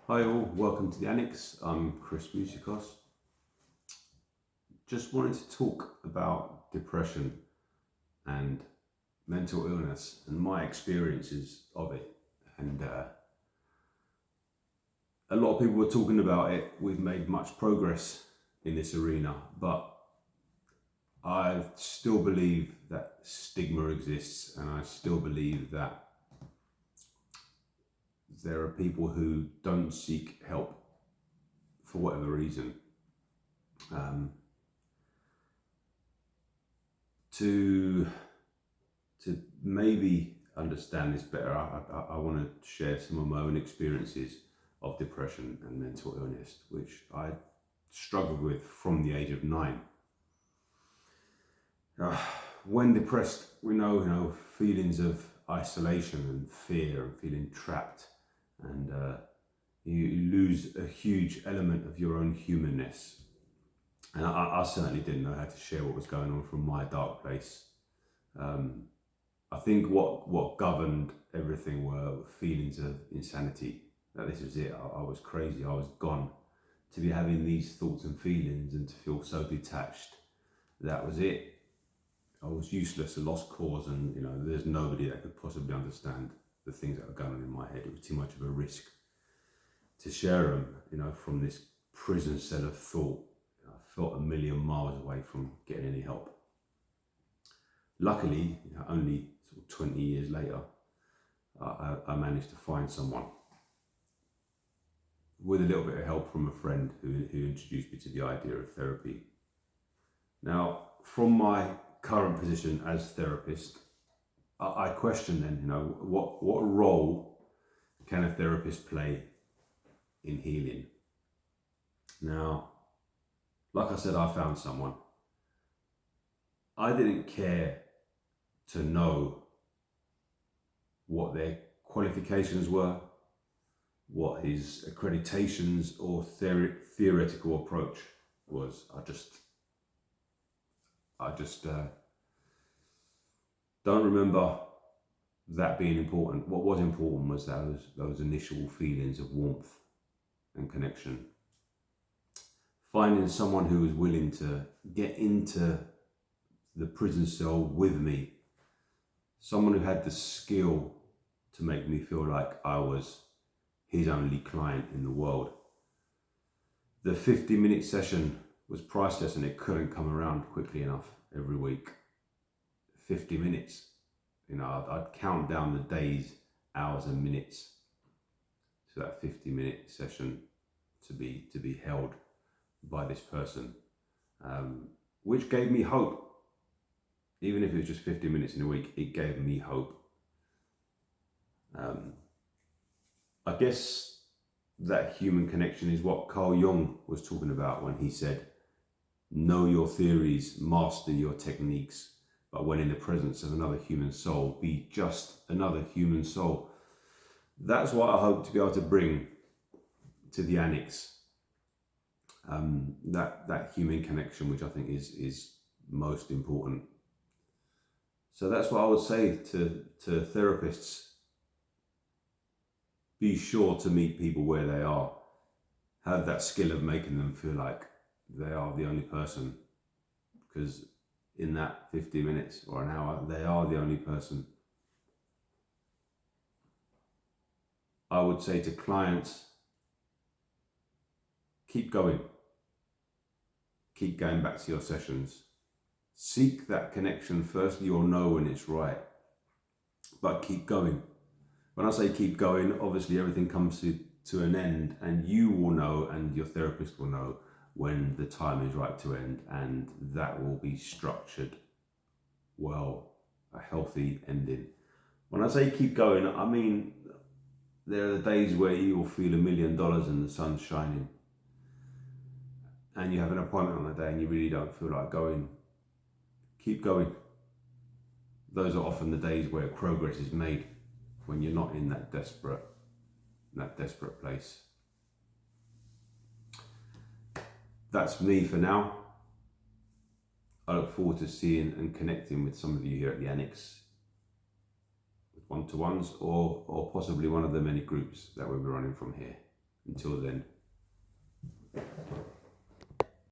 Hi all, welcome to the Annex. I'm Chris Musicos. Just wanted to talk about depression and mental illness and my experiences of it. And a lot of people were talking about it. We've made much progress in this arena, but I still believe that stigma exists, and I still believe that there are people who don't seek help for whatever reason. To maybe understand this better, I want to share some of my own experiences of depression and mental illness, which I struggled with from the age of 9. When depressed, we know feelings of isolation and fear and feeling trapped, and you lose a huge element of your own humanness. And I certainly didn't know how to share what was going on from my dark place. I think what governed everything were feelings of insanity, that this was it, I was crazy, I was gone. To be having these thoughts and feelings and to feel so detached, that was it. I was useless, a lost cause, and there's nobody that could possibly understand the things that were going on in my head. It was too much of a risk to share them, from this prison cell of thought. I felt a million miles away from getting any help. Luckily, only sort of 20 years later, I managed to find someone with a little bit of help from a friend who introduced me to the idea of therapy. Now, from my current position as therapist, I question then, what role can a therapist play in healing? Now, like I said, I found someone. I didn't care to know what their qualifications were, what his accreditations or theoretical approach was. I just don't remember that being important. What was important was those initial feelings of warmth and connection. Finding someone who was willing to get into the prison cell with me, someone who had the skill to make me feel like I was his only client in the world. The 50-minute session was priceless, and it couldn't come around quickly enough every week. 50 minutes, I'd count down the days, hours and minutes to that 50-minute session to be held by this person, which gave me hope. Even if it was just 50 minutes in a week, it gave me hope. I guess that human connection is what Carl Jung was talking about when he said, know your theories, master your techniques, but when in the presence of another human soul, be just another human soul. That's what I hope to be able to bring to the Annex. That human connection, which I think is most important. So that's what I would say to therapists. Be sure to meet people where they are. Have that skill of making them feel like they are the only person, because in that 50 minutes or an hour, they are the only person. I would say to clients, keep going. Keep going back to your sessions. Seek that connection. Firstly, you'll know when it's right, but keep going. When I say keep going, obviously everything comes to an end, and you will know, and your therapist will know, when the time is right to end, and that will be structured well, a healthy ending. When I say keep going, I mean there are the days where you will feel $1 million and the sun's shining, and you have an appointment on the day and you really don't feel like going. Keep going. Those are often the days where progress is made, when you're not in that desperate place. That's me for now. I look forward to seeing and connecting with some of you here at the Annex, with one-to-ones or possibly one of the many groups that we'll be running from here. Until then.